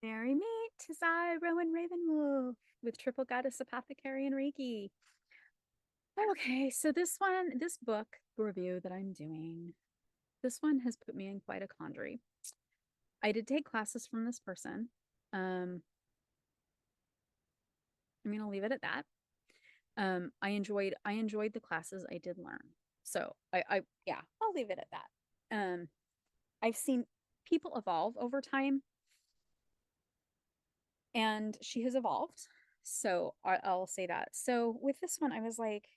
Merry meet, 'tis I, Rowan Ravenwolf, with Triple Goddess Apothecary and Reiki. Okay, so this book review that I'm doing, this one has put me in quite a quandary. I did take classes from this person. Um, I'm gonna leave it at that. I enjoyed the classes I did learn. So yeah, I'll leave it at that. I've seen people evolve over time, and she has evolved. So I'll say that. So with this one, I was like,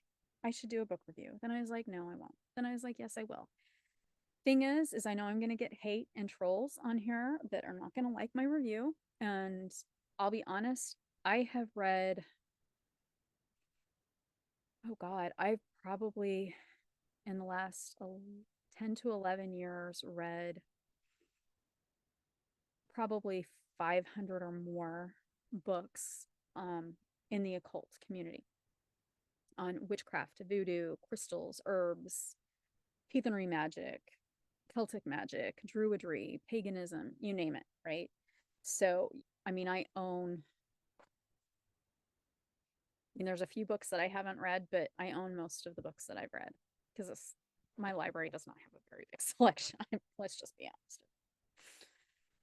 I should do a book review. Then I was like, no, I won't. Then I was like, yes, I will. Thing is I know I'm going to get hate and trolls on here that are not going to like my review. And I'll be honest, I have read, oh God, I've probably in the last 10 to 11 years read probably 500 or more books in the occult community on witchcraft, voodoo, crystals, herbs, heathenry magic, Celtic magic, druidry, paganism, you name it, right? So, I mean, there's a few books that I haven't read, but I own most of the books that I've read because my library does not have a very big selection. Let's just be honest.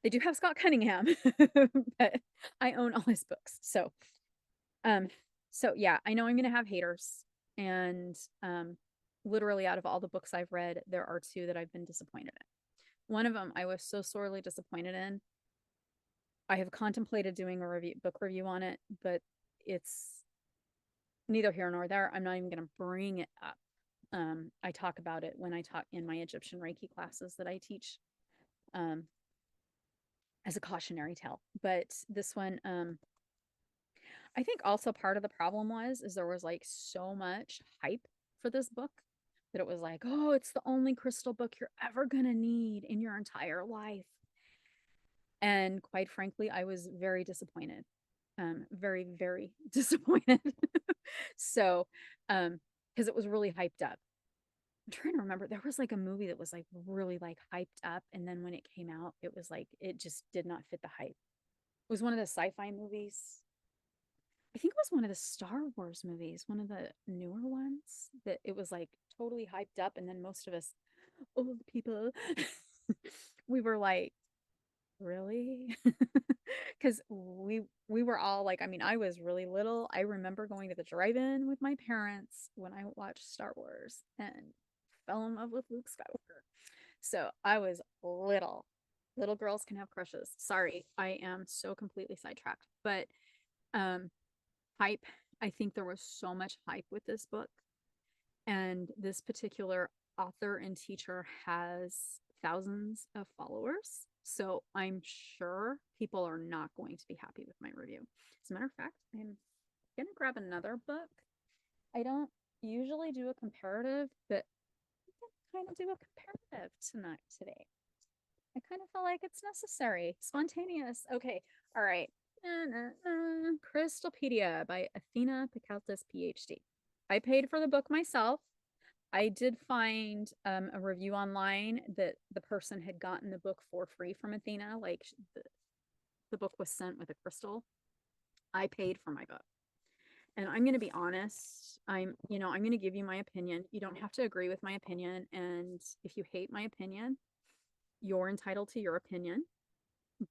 They do have Scott Cunningham, but I own all his books. Um, so yeah, I know I'm gonna have haters, and literally out of all the books I've read, there are two that I've been disappointed in. One of them I was so sorely disappointed in. I have contemplated doing a book review on it, but it's neither here nor there. I'm not even gonna bring it up. I talk about it when I talk in my Egyptian Reiki classes that I teach, um, as a cautionary tale. But this one, I think also part of the problem is there was like so much hype for this book that it was like, oh, it's the only crystal book you're ever gonna need in your entire life. And quite frankly, I was very disappointed. Very, very disappointed. So, because it was really hyped up. I'm trying to remember, there was like a movie that was like really like hyped up, and then when it came out, it was like it just did not fit the hype. It was one of the sci-fi movies. I think it was one of the Star Wars movies, one of the newer ones that it was like totally hyped up. And then most of us old people, we were like, really? Because we were all like, I mean, I was really little. I remember going to the drive-in with my parents when I watched Star Wars and fell in love with Luke Skywalker. So I was little. Little girls can have crushes. Sorry, I am so completely sidetracked. But um hype. I think there was so much hype with this book. And this particular author and teacher has thousands of followers. So I'm sure people are not going to be happy with my review. As a matter of fact, I'm going to grab another book. I don't usually do a comparative, but I'm going to kind of do a comparative today. I kind of feel like it's necessary. Spontaneous. Okay. All right. Crystalpedia by Athena Picaltis, PhD. I paid for the book myself. I did find a review online that the person had gotten the book for free from Athena. Like the book was sent with a crystal. I paid for my book. And I'm going to be honest. I'm going to give you my opinion. You don't have to agree with my opinion. And if you hate my opinion, you're entitled to your opinion.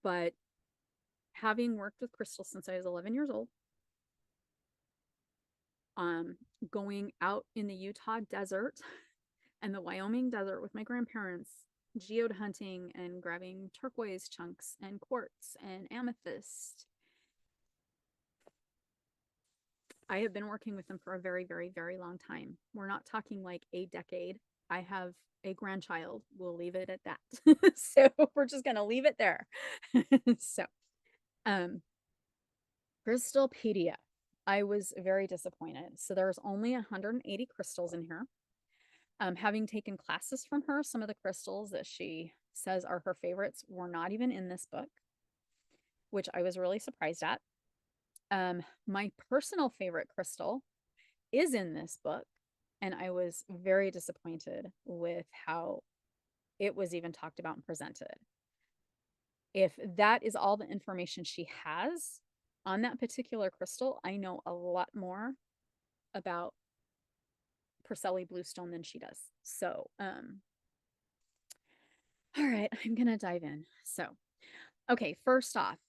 But having worked with crystals since I was 11 years old, um, going out in the Utah desert and the Wyoming desert with my grandparents, geode hunting and grabbing turquoise chunks and quartz and amethyst. I have been working with them for a very, very, very long time. We're not talking like a decade. I have a grandchild. We'll leave it at that. So we're just going to leave it there. So, um, Crystalpedia. I was very disappointed. So there's only 180 crystals in here. Having taken classes from her, some of the crystals that she says are her favorites were not even in this book, which I was really surprised at. My personal favorite crystal is in this book, and I was very disappointed with how it was even talked about and presented. If that is all the information she has on that particular crystal, I know a lot more about Persephone Bluestone than she does. So, all right, I'm going to dive in. So, okay, first off,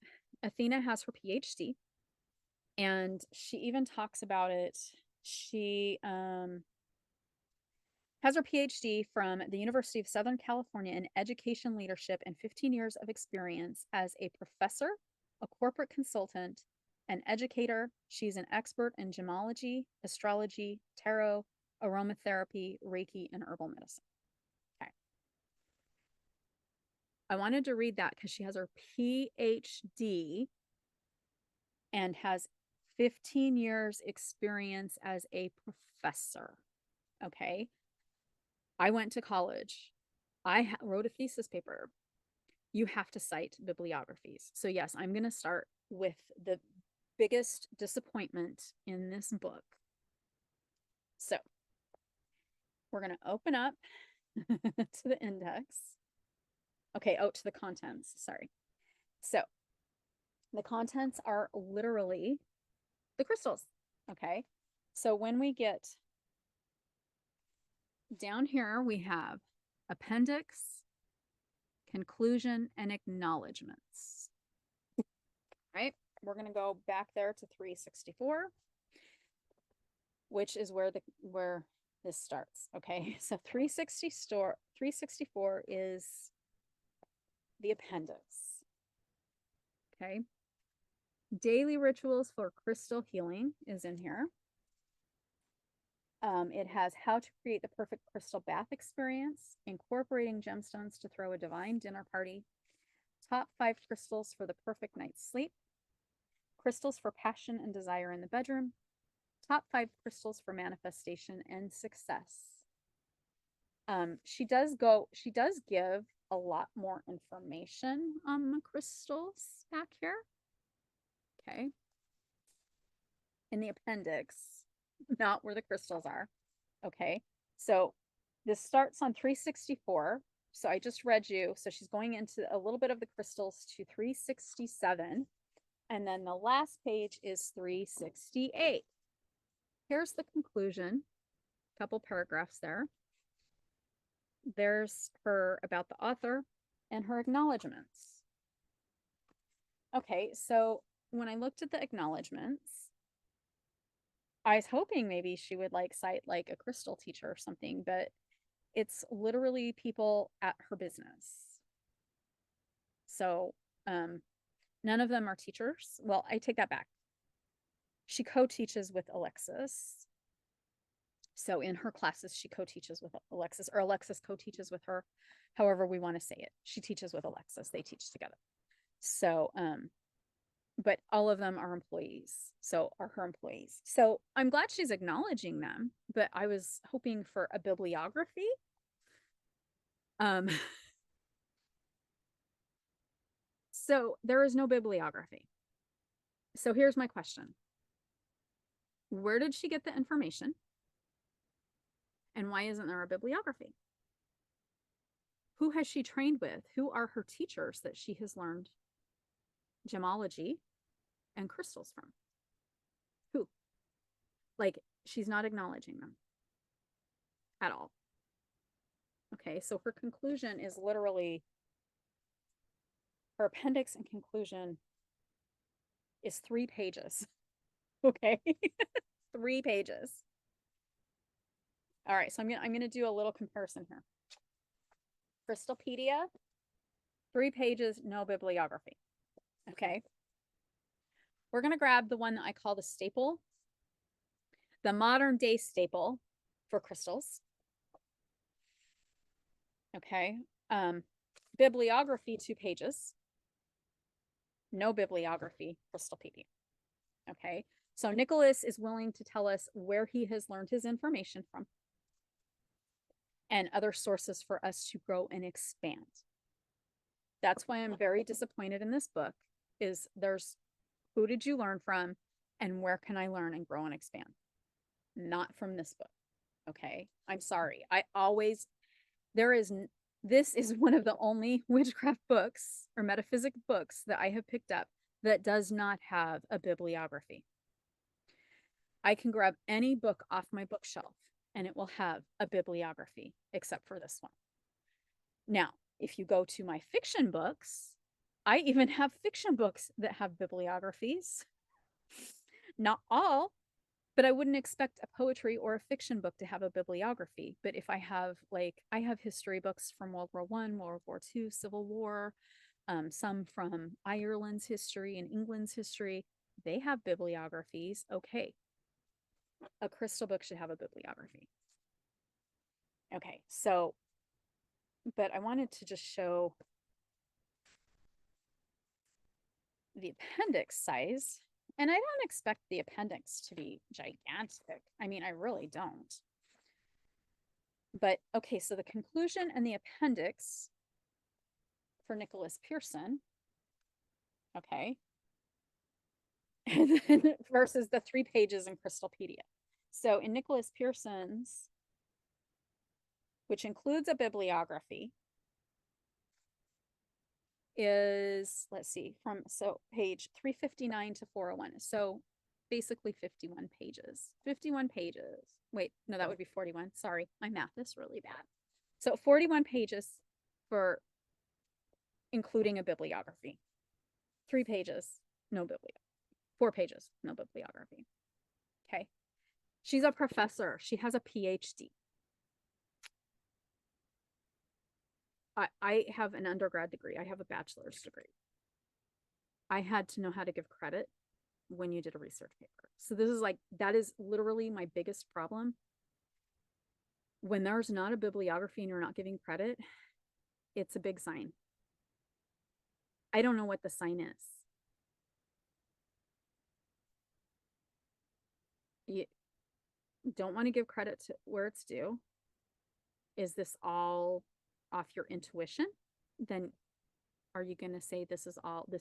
Athena has her PhD, and she even talks about it. She has her PhD from the University of Southern California in education leadership and 15 years of experience as a professor, a corporate consultant, an educator. She's an expert in gemology, astrology, tarot, aromatherapy, Reiki, and herbal medicine. Okay. I wanted to read that because she has her PhD and has 15 years experience as a professor. Okay. I went to college. I wrote a thesis paper. You have to cite bibliographies. So yes, I'm going to start with the biggest disappointment in this book. So we're going to open up to the index. Okay, to the contents, sorry. So the contents are literally the crystals, okay? So when we get down here, we have appendix, conclusion, and acknowledgments. Right? We're going to go back there to 364, which is where this starts. Okay, so 364 is the appendix. Okay, daily rituals for crystal healing is in here. It has how to create the perfect crystal bath experience, incorporating gemstones to throw a divine dinner party, top 5 crystals for the perfect night's sleep, crystals for passion and desire in the bedroom, top 5 crystals for manifestation and success. She does give a lot more information on the crystals back here. Okay. In the appendix, not where the crystals are. Okay. So this starts on 364. So I just read you. So she's going into a little bit of the crystals to 367. And then the last page is 368. Here's the conclusion. A couple paragraphs there. There's her about the author and her acknowledgments. Okay, so when I looked at the acknowledgments, I was hoping maybe she would cite a crystal teacher or something, but it's literally people at her business. So none of them are teachers. Well, I take that back. She co-teaches with Alexis. So in her classes, she co-teaches with Alexis, or Alexis co-teaches with her, however we want to say it. She teaches with Alexis. They teach together. So, but all of them are employees. So are her employees. So I'm glad she's acknowledging them, but I was hoping for a bibliography. So there is no bibliography. So here's my question. Where did she get the information? And why isn't there a bibliography? Who has she trained with? Who are her teachers that she has learned gemology and crystals from? Who? She's not acknowledging them at all. Okay, so her conclusion is literally, her appendix and conclusion is 3 pages. Okay, 3 pages. All right, so I'm gonna do a little comparison here. Crystalpedia, 3 pages, no bibliography. Okay. We're gonna grab the one that I call the staple, the modern day staple for crystals. Okay. Bibliography, 2 pages. No bibliography, Crystalpedia. Okay. So Nicholas is willing to tell us where he has learned his information from and other sources for us to grow and expand. That's why I'm very disappointed in this book, is there's who did you learn from and where can I learn and grow and expand? Not from this book. Okay. I'm sorry. There is This is one of the only witchcraft books or metaphysic books that I have picked up that does not have a bibliography. I can grab any book off my bookshelf and it will have a bibliography, except for this one. Now, if you go to my fiction books, I even have fiction books that have bibliographies. Not all, but I wouldn't expect a poetry or a fiction book to have a bibliography. But if I have, like, I have history books from World War I, World War II, Civil War, some from Ireland's history and England's history, they have bibliographies. Okay, a crystal book should have a bibliography. Okay, so, but I wanted to just show the appendix size. And I don't expect the appendix to be gigantic. I mean, I really don't. But okay, so the conclusion and the appendix for Nicholas Pearson, okay, and then versus the 3 pages in Crystalpedia. So in Nicholas Pearson's, which includes a bibliography, is, let's see, from, so page 359 to 401. So basically 51 pages. 51 pages. Wait, no, that would be 41. Sorry, my math is really bad. So 41 pages for including a bibliography. 3 pages, no bibliography. 4 pages, no bibliography. Okay. She's a professor. She has a PhD. I have an undergrad degree. I have a bachelor's degree. I had to know how to give credit when you did a research paper. So this is like, that is literally my biggest problem. When there's not a bibliography and you're not giving credit, it's a big sign. I don't know what the sign is. You don't want to give credit to where it's due. Is this all off your intuition? Then are you going to say this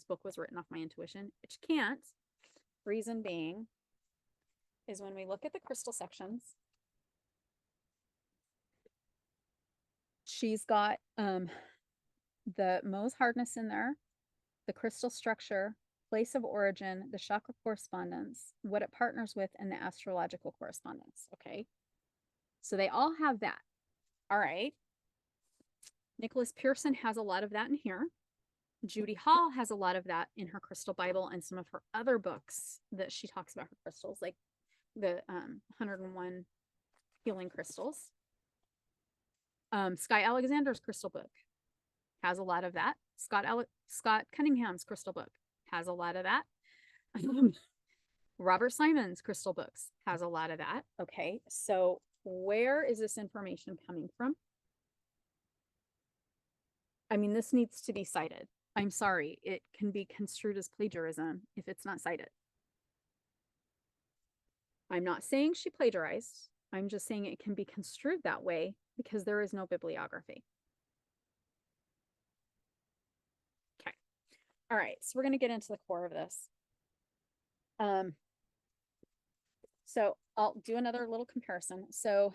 book was written off my intuition? Which can't. Reason being is when we look at the crystal sections, she's got the Mohs hardness in there, the crystal structure, place of origin, the chakra correspondence, what it partners with, and the astrological correspondence. Okay. So they all have that. All right. Nicholas Pearson has a lot of that in here. Judy Hall has a lot of that in her Crystal Bible and some of her other books that she talks about her crystals, like the 101 healing crystals. Sky Alexander's crystal book has a lot of that. Scott Cunningham's crystal book has a lot of that. Robert Simon's crystal books has a lot of that. Okay, so where is this information coming from? I mean, this needs to be cited. I'm sorry, it can be construed as plagiarism if it's not cited. I'm not saying she plagiarized. I'm just saying it can be construed that way because there is no bibliography. Okay. All right. So we're going to get into the core of this. So I'll do another little comparison. So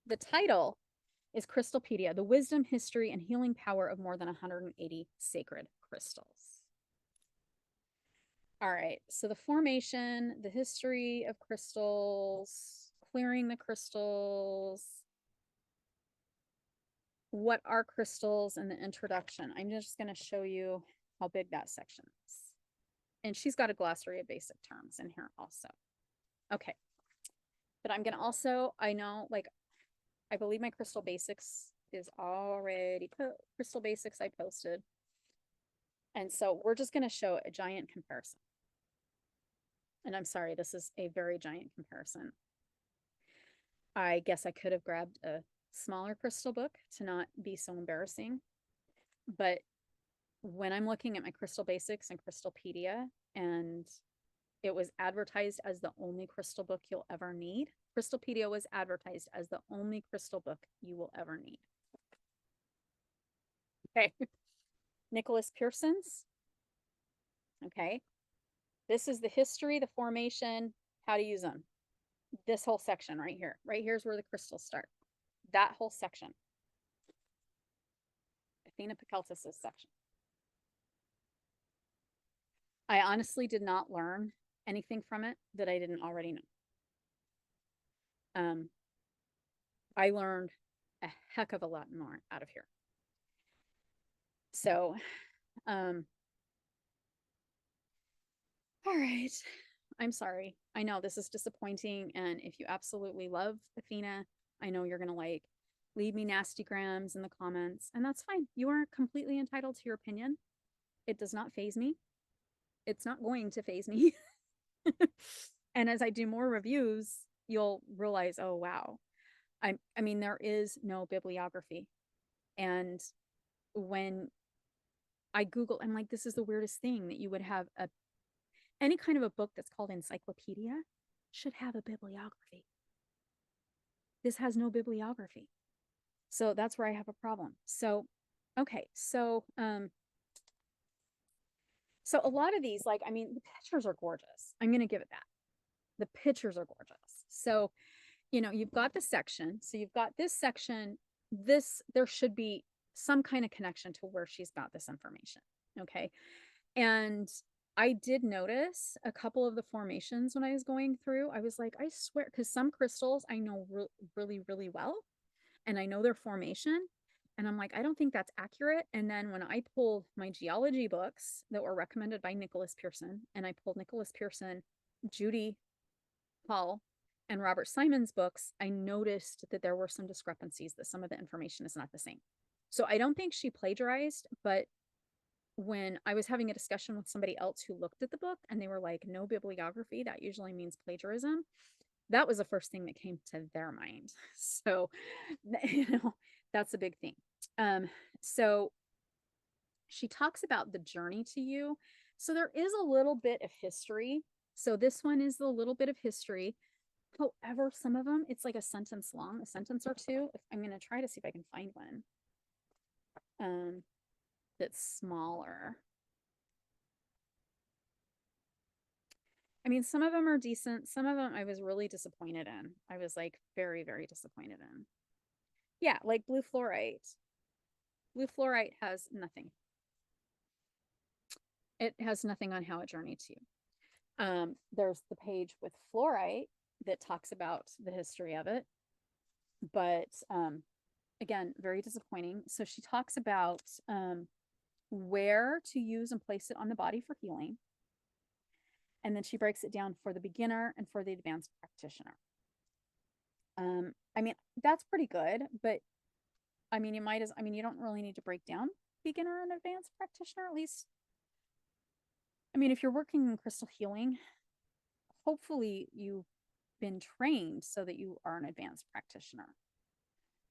the title is Crystalpedia, the wisdom, history, and healing power of more than 180 sacred crystals. All right, so the formation, the history of crystals, clearing the crystals, what are crystals, and the introduction. I'm just going to show you how big that section is. And she's got a glossary of basic terms in here also. Okay, but I'm going to also, I know, like, I believe my Crystal Basics is already, Crystal Basics I posted. And so we're just going to show a giant comparison. And I'm sorry, this is a very giant comparison. I guess I could have grabbed a smaller crystal book to not be so embarrassing. But when I'm looking at my Crystal Basics and Crystalpedia, and it was advertised as the only crystal book you'll ever need, Crystalpedia was advertised as the only crystal book you will ever need. Okay. Nicholas Pearson's. Okay. This is the history, the formation, how to use them. This whole section right here. Right here is where the crystals start. That whole section. Athena Picaltus's section. I honestly did not learn anything from it that I didn't already know. I learned a heck of a lot more out of here. So, all right. I'm sorry. I know this is disappointing. And if you absolutely love Athena, I know you're going to like leave me nasty grams in the comments, and that's fine. You are completely entitled to your opinion. It does not faze me. It's not going to faze me. And as I do more reviews, you'll realize, oh, wow. I mean, there is no bibliography. And when I Google, I'm like, this is the weirdest thing that you would have any kind of a book that's called encyclopedia should have a bibliography. This has no bibliography. So that's where I have a problem. So, okay. So a lot of these, like, I mean, the pictures are gorgeous. I'm going to give it that. The pictures are gorgeous. So, you've got the section. So you've got this section. There should be some kind of connection to where she's got this information. Okay. And I did notice a couple of the formations when I was going through. I was like, I swear, because some crystals I know really, really well, and I know their formation. And I'm like, I don't think that's accurate. And then when I pulled my geology books that were recommended by Nicholas Pearson, and I pulled Nicholas Pearson, Judy Hall, and Robert Simon's books, I noticed that there were some discrepancies, that some of the information is not the same. So I don't think she plagiarized, but when I was having a discussion with somebody else who looked at the book and they were like, no bibliography, that usually means plagiarism. That was the first thing that came to their mind. So, that's a big thing. So she talks about the journey to you. So there is a little bit of history. So this one is a little bit of history. However, some of them, it's like a sentence long, a sentence or two. I'm going to try to see if I can find one that's smaller. I mean, some of them are decent. Some of them I was really disappointed in. I was like very, very disappointed in. Yeah, like blue fluorite. Blue fluorite has nothing. It has nothing on how it journeyed to you. There's the page with fluorite that talks about the history of it. But again, very disappointing. So she talks about where to use and place it on the body for healing. And then she breaks it down for the beginner and for the advanced practitioner. I mean, that's pretty good, but I mean, you don't really need to break down beginner and advanced practitioner, at least. I mean, if you're working in crystal healing, hopefully you've been trained so that you are an advanced practitioner.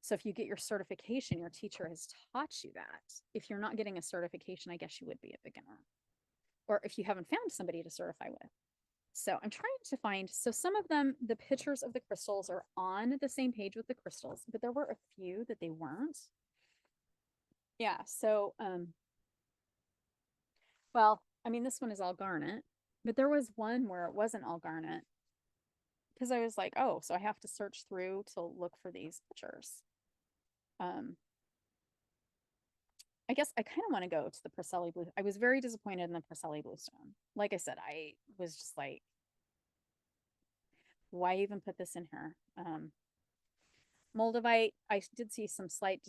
So if you get your certification, your teacher has taught you that. If you're not getting a certification, I guess you would be a beginner. Or if you haven't found somebody to certify with. So I'm trying to find, so some of them, the pictures of the crystals are on the same page with the crystals, but there were a few that they weren't. Yeah, so, well, I mean, this one is all garnet, but there was one where it wasn't all garnet, because I was like, oh, so I have to search through to look for these pictures. I guess I kind of want to go to the Priscelli Blue. I was very disappointed in the Priscelli Bluestone. Like I said, I was just like, why even put this in here? Moldavite, I did see some slight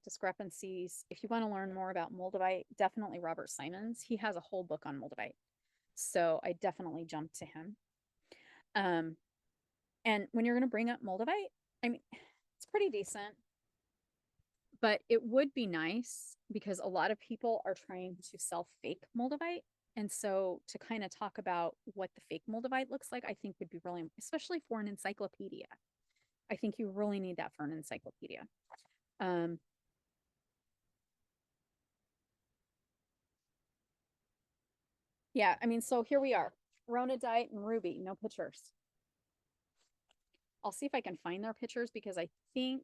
discrepancies. If you want to learn more about Moldavite, definitely Robert Simons. He has a whole book on Moldavite. So I definitely jumped to him. And when you're going to bring up Moldavite, I mean, it's pretty decent, but it would be nice because a lot of people are trying to sell fake Moldavite. And so to kind of talk about what the fake Moldavite looks like, I think would be really, especially for an encyclopedia. I think you really need that for an encyclopedia. Yeah, I mean, so here we are. Ronadite and Ruby, no pictures. I'll see if I can find their pictures because I think,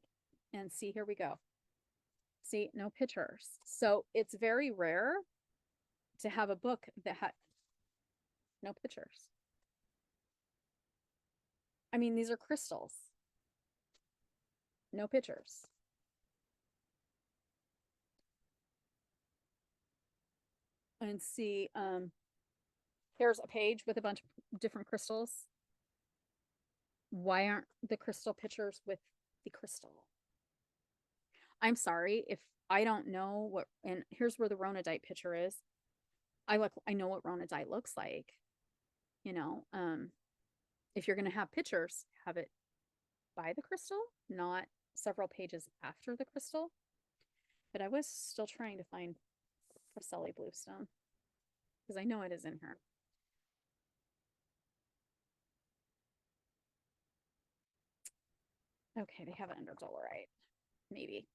and see, here we go. See, no pictures. So it's very rare to have a book that had no pictures. I mean, these are crystals. No pictures. and see, here's a page with a bunch of different crystals. Why aren't the crystal pictures with the crystal? I'm sorry if I don't know what, and here's where the Ronadite picture is. I know what Ronadite looks like, you know. If you're gonna have pictures, have it by the crystal, not several pages after the crystal. But I was still trying to find Priscilla Bluestone because I know it is in here. Okay, they have it under dolerite, maybe.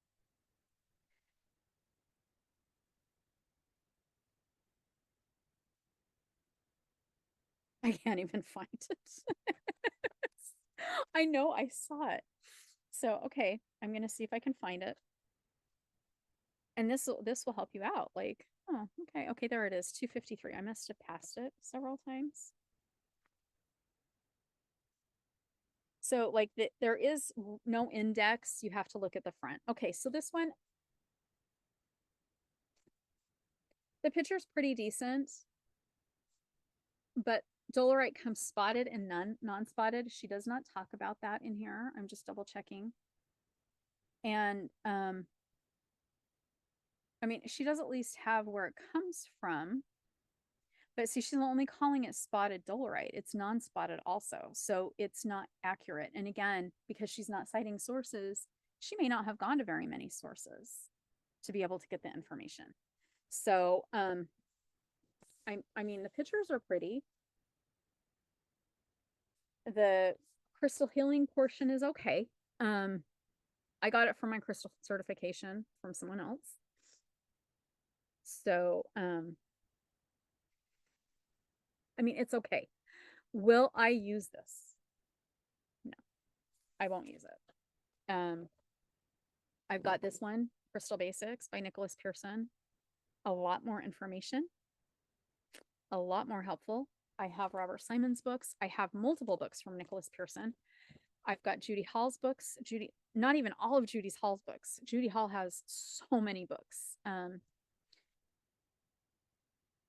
I can't even find it. I know I saw it. So, okay, I'm gonna see if I can find it. And this will help you out. Like, oh, okay, okay, there it is, 253. I must have passed it several times. So, like, there is no index. You have to look at the front. Okay, so this one, the picture's pretty decent, but dolerite comes spotted and non-spotted. She does not talk about that in here. I'm just double checking. And I mean, she does at least have where it comes from. But see, she's only calling it spotted dolerite. It's non-spotted also. So it's not accurate. And again, because she's not citing sources, she may not have gone to very many sources to be able to get the information. So I mean the pictures are pretty. The crystal healing portion is okay. I got it from my crystal certification from someone else. So I mean it's okay. Will I use this? No, I won't use it. I've got this one, Crystal Basics by Nicholas Pearson. A lot more information, a lot more helpful. I have Robert Simon's books. I have multiple books from Nicholas Pearson. I've got Judy Hall's books. Not even all of Judy Hall's books. Judy Hall has so many books.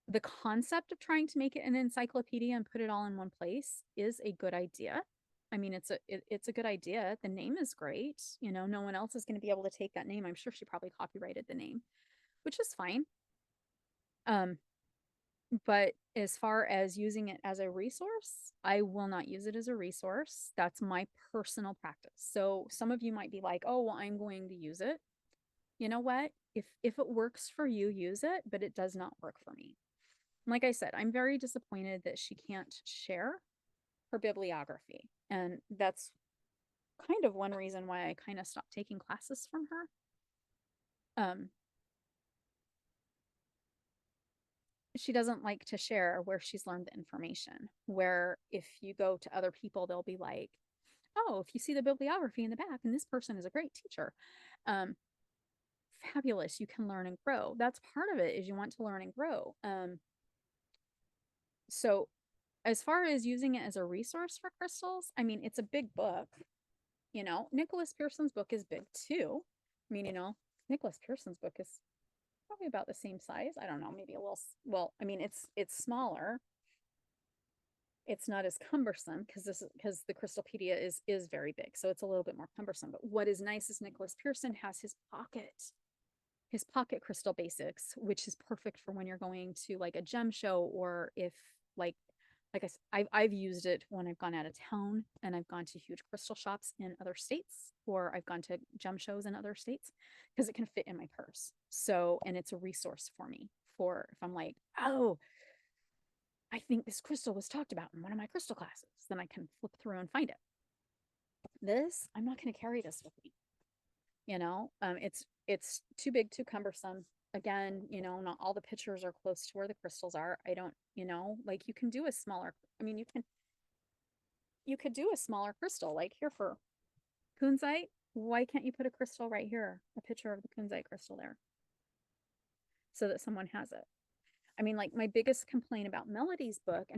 The concept of trying to make it an encyclopedia and put it all in one place is a good idea. I mean, it's a good idea. The name is great. You know, no one else is going to be able to take that name. I'm sure she probably copyrighted the name, which is fine. But as far as using it as a resource, I will not use it as a resource. That's my personal practice. So some of you might be like, "Oh, well, I'm going to use it." You know what? If it works for you, use it, but it does not work for me. Like I said, I'm very disappointed that she can't share her bibliography. And that's kind of one reason why I kind of stopped taking classes from her. She doesn't like to share where she's learned the information. Where if you go to other people, they'll be like, "Oh, if you see the bibliography in the back, and this person is a great teacher, um, fabulous, you can learn and grow." That's part of it, is you want to learn and grow. So as far as using it as a resource for crystals, I mean, it's a big book. You know, Nicholas Pearson's book is big too. I mean, you know, Nicholas Pearson's book is probably about the same size. I don't know, maybe a little. Well, I mean, it's smaller. It's not as cumbersome because the Crystalpedia is very big, so it's a little bit more cumbersome. But what is nice is Nicholas Pearson has his pocket crystal basics, which is perfect for when you're going to like a gem show, or if like I've used it when I've gone out of town and I've gone to huge crystal shops in other states, or I've gone to gem shows in other states, because it can fit in my purse. So, and it's a resource for me for if I'm like, oh, I think this crystal was talked about in one of my crystal classes, then I can flip through and find it. This, I'm not going to carry this with me. You know, it's too big, too cumbersome. Again, you know, not all the pictures are close to where the crystals are. I don't, you know, like you can do a smaller, I mean, you could do a smaller crystal, like here for kunzite. Why can't you put a crystal right here, a picture of the kunzite crystal there, so that someone has it? I mean, like my biggest complaint about Melody's book,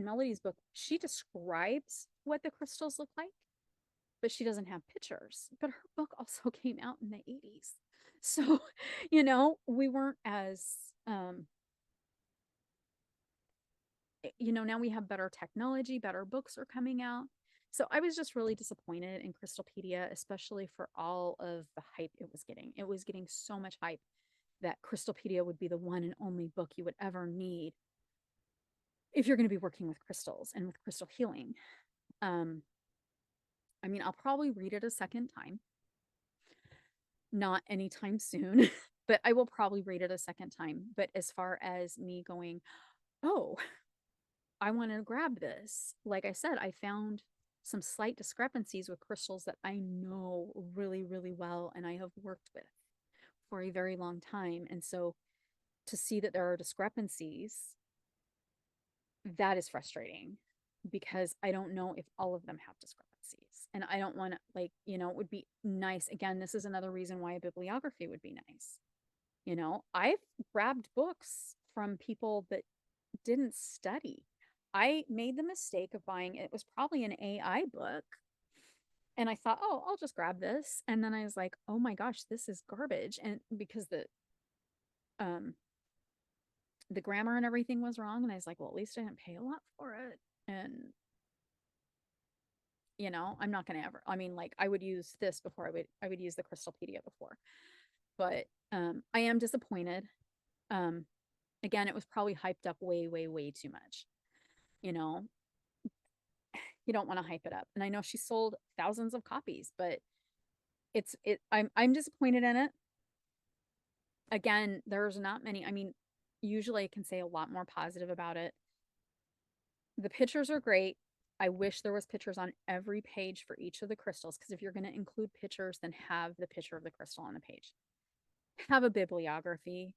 she describes what the crystals look like, but she doesn't have pictures. But her book also came out in the 80s. So, you know, we weren't as now we have better technology, better books are coming out. So I was just really disappointed in Crystalpedia, especially for all of the hype it was getting. It was getting so much hype that Crystalpedia would be the one and only book you would ever need if you're going to be working with crystals and with crystal healing. I mean, I'll probably read it a second time, not anytime soon, but I will probably read it a second time. But as far as me going, oh, I want to grab this, like I said, I found some slight discrepancies with crystals that I know really, really well and I have worked with for a very long time. And so to see that there are discrepancies, that is frustrating because I don't know if all of them have discrepancies. And I don't want to, like, it would be nice. Again, this is another reason why a bibliography would be nice. I've grabbed books from people that didn't study. I made the mistake of buying, it was probably an AI book. And I thought, oh, I'll just grab this. And then I was like, oh my gosh, this is garbage. And because um the grammar and everything was wrong. And I was like, well, at least I didn't pay a lot for it. And I'm not gonna ever, I mean, like I would use this before I would use the Crystalpedia before. But I am disappointed. Um Again, it was probably hyped up way, way, way too much. You know, you don't want to hype it up. And I know she sold thousands of copies, but I'm disappointed in it. Again, there's not many. I mean, usually I can say a lot more positive about it. The pictures are great. I wish there was pictures on every page for each of the crystals, because if you're going to include pictures, then have the picture of the crystal on the page. Have a bibliography.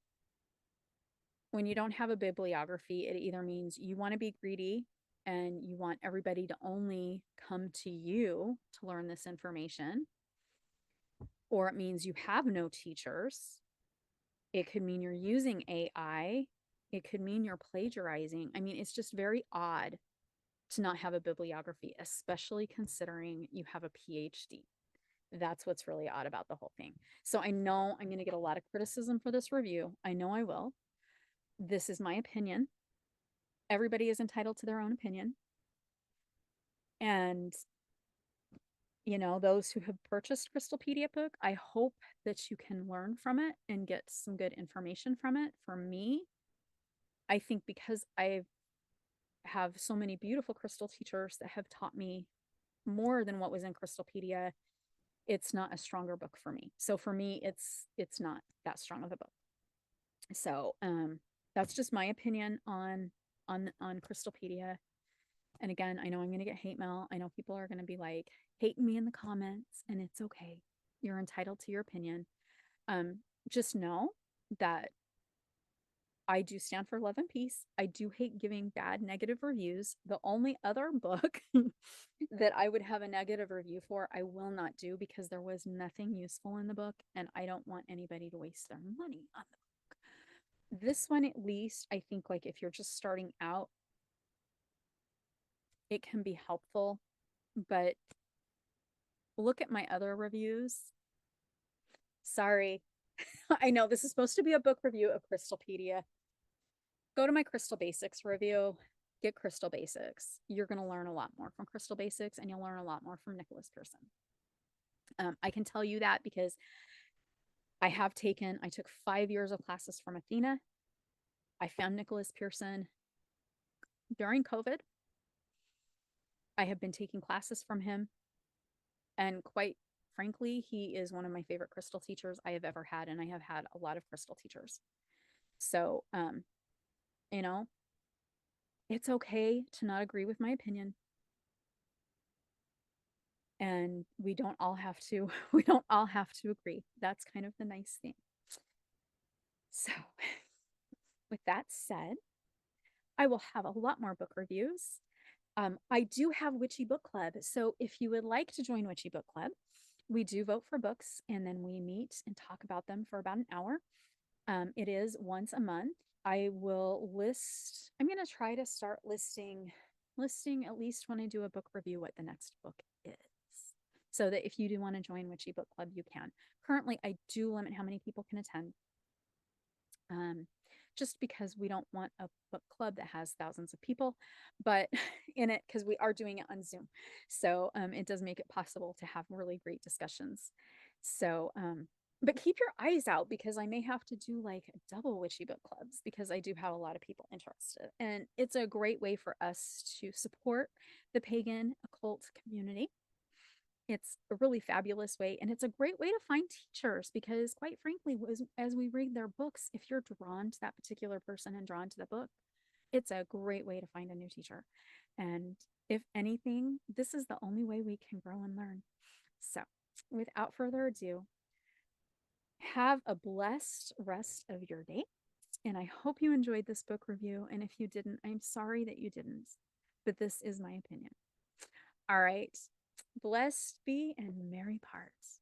When you don't have a bibliography, it either means you want to be greedy and you want everybody to only come to you to learn this information, or it means you have no teachers. It could mean you're using AI. It could mean you're plagiarizing. I mean, it's just very odd to not have a bibliography, especially considering you have a PhD. That's what's really odd about the whole thing. So I know I'm going to get a lot of criticism for this review. I know I will. This is my opinion. Everybody is entitled to their own opinion. And, those who have purchased Crystalpedia book, I hope that you can learn from it and get some good information from it. For me, I think because I have so many beautiful crystal teachers that have taught me more than what was in Crystalpedia, it's not a stronger book for me. So for me, it's not that strong of a book. So that's just my opinion on Crystalpedia. And again, I know I'm going to get hate mail. I know people are going to be like hating me in the comments, and it's okay. You're entitled to your opinion. Just know that I do stand for love and peace. I do hate giving bad negative reviews. The only other book that I would have a negative review for, I will not do, because there was nothing useful in the book and I don't want anybody to waste their money on the book. This one, at least, I think, like, if you're just starting out, it can be helpful. But look at my other reviews. Sorry. I know this is supposed to be a book review of Crystalpedia. Go to my Crystal Basics review, get Crystal Basics. You're going to learn a lot more from Crystal Basics, and you'll learn a lot more from Nicholas Pearson. I can tell you that because I took 5 years of classes from Athena. I found Nicholas Pearson during COVID. I have been taking classes from him, and quite frankly, he is one of my favorite crystal teachers I have ever had, and I have had a lot of crystal teachers. So, it's okay to not agree with my opinion. And we don't all have to agree. That's kind of the nice thing. So, with that said, I will have a lot more book reviews. I do have Witchy Book Club. So if you would like to join Witchy Book Club, we do vote for books and then we meet and talk about them for about an hour. It is once a month. I'm going to try to start listing at least when I do a book review what the next book is, so that if you do want to join Witchy Book Club, you can. Currently, I do limit how many people can attend. just because we don't want a book club that has thousands of people, but in it, because we are doing it on Zoom. So it does make it possible to have really great discussions. So, but keep your eyes out because I may have to do like double witchy book clubs because I do have a lot of people interested. And it's a great way for us to support the pagan occult community. It's a really fabulous way, and it's a great way to find teachers because, quite frankly, as we read their books, if you're drawn to that particular person and drawn to the book, it's a great way to find a new teacher. And if anything, this is the only way we can grow and learn. So, without further ado, have a blessed rest of your day. And I hope you enjoyed this book review. And if you didn't, I'm sorry that you didn't, but this is my opinion. All right. Blessed be and merry parts.